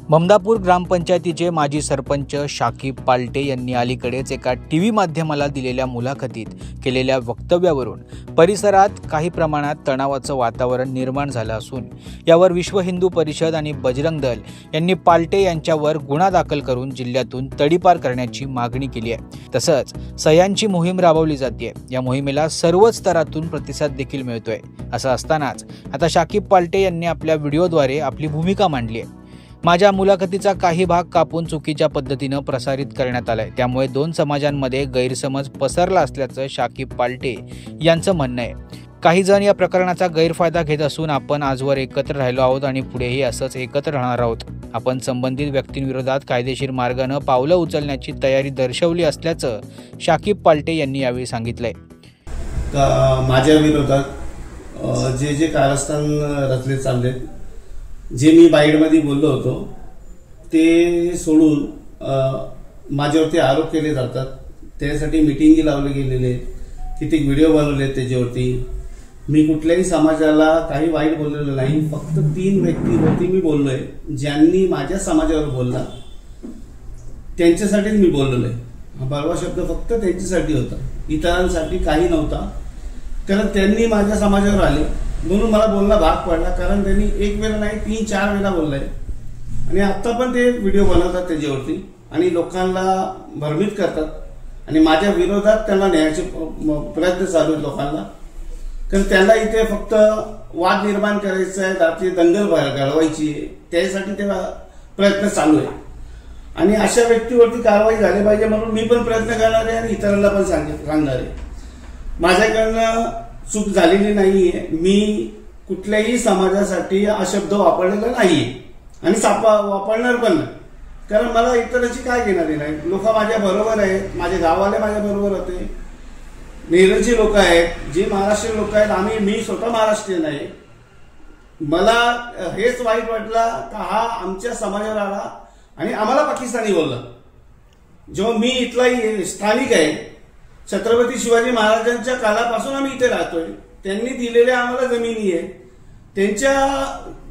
ममदापूर ग्रामपंचायतीचे माजी सरपंच शाकीब पाल्टे यांनी अलीकडेच एका टीव्ही माध्यमाला दिलेल्या मुलाखतीत केलेल्या वक्तव्यावरून परिसरात काही प्रमाणात तणावाचं वातावरण निर्माण झालं असून यावर विश्व हिंदू परिषद आणि बजरंग दल यांनी पाल्टे यांच्यावर गुन्हा दाखल करून जिल्ह्यातून तडीपार करण्याची मागणी केली आहे। तसंच सह्यांची मोहीम राबवली जाते। या मोहिमेला सर्वच स्तरातून प्रतिसाद देखील मिळतोय। असं असतानाच आता शाकीब पाल्टे यांनी आपल्या व्हिडिओद्वारे आपली भूमिका मांडली आहे। माझ्या मुलाखतीचा काही भाग कापून चुकीच्या पद्धतीनं प्रसारित करण्यात आलाय, त्यामुळे दोन समाजांमध्ये गैरसमज पसरला असल्याचं शाकीब पाल्टे यांचं म्हणणं आहे। काही जण या प्रकरणाचा गैरफायदा घेत असून आपण आजवर एकत्र राहिलो आहोत आणि पुढेही असंच एकत्र राहणार आहोत। आपण संबंधित व्यक्तींविरोधात कायदेशीर मार्गानं पावलं उचलण्याची तयारी दर्शवली असल्याचं शाकीब पाल्टे यांनी यावेळी सांगितलंय। माझ्या विरोधात जे कारस्थान रचले चालले, जे मी बाईडमध्ये बोललो होतो ते सोडून माझ्यावरती आरोप केले जातात। त्यासाठी मीटिंगी लावले गेलेले, किती व्हिडिओ बनवले त्याच्यावरती। मी कुठल्याही समाजाला काही वाईट बोललेलं नाही। फक्त 3 व्यक्तीवरती मी बोललोय, ज्यांनी माझ्या समाजावर बोलला त्यांच्यासाठीच मी बोललेलो आहे। बळवा शब्द फक्त त्यांच्यासाठी होता, इतरांसाठी काही नव्हता। कारण त्यांनी माझ्या समाजावर आले म्हणून मला बोलणं भाग पडला। कारण त्यांनी एक वेळा नाही 3-4 वेळा बोललाय आणि आता पण ते व्हिडिओ बनवतात त्याच्यावरती आणि लोकांना भ्रमित करतात आणि माझ्या विरोधात त्यांना न्यायाचे प्रयत्न चालू आहेत लोकांना। कारण त्यांना इथे फक्त वाद निर्माण करायचा आहे, रात्री दंगल घडवायची आहे, त्यासाठी ते प्रयत्न चालू आहे आणि अशा व्यक्तीवरती कारवाई झाली पाहिजे म्हणून मी पण प्रयत्न करणार आहे आणि इतरांना पण सांगणार आहे। माझ्याकडनं चूक झालेली नाहीये। मी कुठल्याही समाजासाठी हा शब्द वापरलेला नाहीये आणि वापरणार पण नाही। कारण मला इतरांची काय घेणारी नाही। लोक माझ्या बरोबर आहेत, माझे गाववाले माझ्या बरोबर होते, नेरळची लोक आहेत, जे महाराष्ट्रीयन लोक आहेत। मी स्वतः महाराष्ट्रीयन आहे। मला हेच वाईट वाटलं का हा आमच्या समाजावर आला आणि आम्हाला पाकिस्तानी बोलला। जेव्हा मी इथला स्थानिक आहे, छत्रपती शिवाजी महाराजांच्या काळापासून आम्ही इथे राहतोय, त्यांनी दिलेल्या आम्हाला जमिनी आहे, त्यांच्या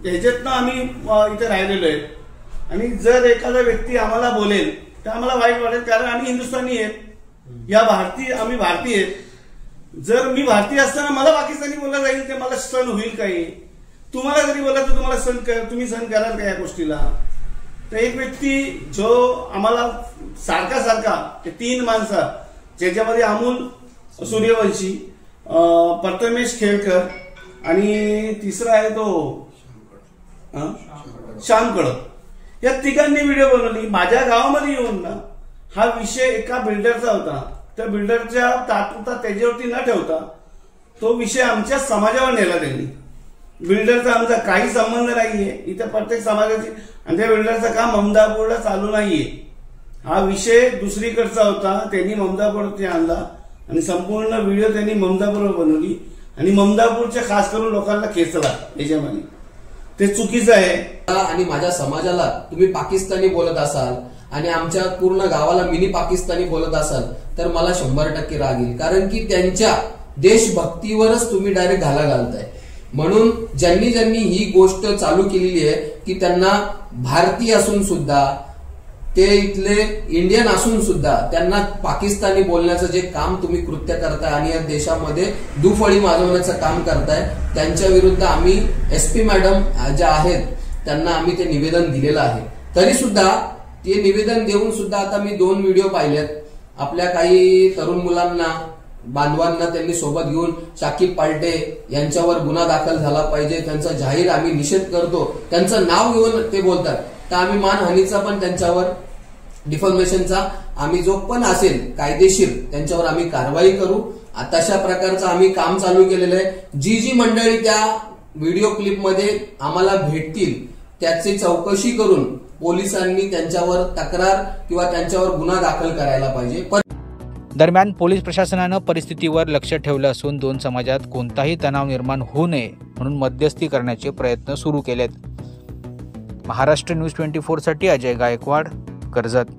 ह्याच्यातनं आम्ही इथे राहिलेलो आहे आणि जर एखादा व्यक्ती आम्हाला बोलेल तर आम्हाला वाईट वाटेल, कारण आम्ही हिंदुस्थानी आहेत, आम्ही भारतीय आहेत। जर मी भारतीय असताना मला पाकिस्तानी बोलला जाईल ते मला सण होईल काही? तुम्हाला जरी बोलला तर तुम्हाला तुम्ही सण कराल का या गोष्टीला? तर एक व्यक्ती जो आम्हाला सारखा 3 माणसं, ज्याच्यामध्ये अमोल सूर्यवंशी, प्रथमेश खेळकर आणि तिसरा आहे तो श्याम कडक, या तिघांनी व्हिडिओ बनवली। माझ्या गावामध्ये येऊन ना हा विषय एका बिल्डरचा होता, त्या बिल्डरच्या तात्पुरता त्याच्यावरती न ठेवता तो विषय आमच्या समाजावर नेला त्यांनी। बिल्डरचा आमचा काही संबंध नाहीये, इथे प्रत्येक समाजाची, आणि त्या बिल्डरचं काम ममदापूरला चालू नाहीये। हा विषय दुसरीकडचा होता, त्यांनी ममदापूरवरती आणला आणि संपूर्ण व्हिडिओ त्यांनी ममदापूरवर बनवली आणि ममदापूरच्या खास करून लोकांना खेचला याच्यामध्ये। ते चुकीचं आहे। आणि माझ्या समाजाला तुम्ही पाकिस्तानी बोलत असाल आणि आमच्या पूर्ण गावाला मिनी पाकिस्तानी बोलत असाल तर मला 100% राग येईल, कारण की त्यांच्या देशभक्तीवरच तुम्ही डायरेक्ट घाला घालताय। म्हणून ज्यांनी ही गोष्ट चालू केलेली आहे की त्यांना भारतीय असून सुद्धा, ते इथले इंडियन असून सुद्धा त्यांना पाकिस्तानी बोलण्याचं जे काम तुम्ही कृत्य करताय आणि या देशामध्ये दुफळी माजवण्याचं काम करताय, त्यांच्या विरुद्ध आम्ही SP मॅडम ज्या आहेत त्यांना आम्ही ते निवेदन दिलेलं आहे। तरी सुद्धा ते निवेदन देऊन सुद्धा आता मी 2 व्हिडिओ पाहिलेत। आपल्या काही तरुण मुलांना, बांधवांना त्यांनी सोबत घेऊन शाकीब पाल्टे यांच्यावर गुन्हा दाखल झाला पाहिजे, त्यांचा जाहीर आम्ही निषेध करतो, त्यांचं नाव घेऊन ते बोलतात। तर आम्ही मानहानीचा पण त्यांच्यावर, डिफॉर्मेशनचा आम्ही जो पण असेल कायदेशीर त्यांच्यावर आम्ही कारवाई करू। तशा प्रकारचं आम्ही काम चालू केलेलं आहे। जी मंडळी त्या व्हिडिओ क्लिपमध्ये आम्हाला भेटतील त्याची चौकशी करून पोलिसांनी त्यांच्यावर तक्रार किंवा त्यांच्यावर गुन्हा दाखल करायला पाहिजे। दरम्यान पोलीस प्रशासनानं परिस्थितीवर लक्ष ठेवलं असून दोन समाजात कोणताही तणाव निर्माण होऊ नये म्हणून मध्यस्थी करण्याचे प्रयत्न सुरू केलेत। महाराष्ट्र न्यूज 24 साठी अजय गायकवाड, कर्जत।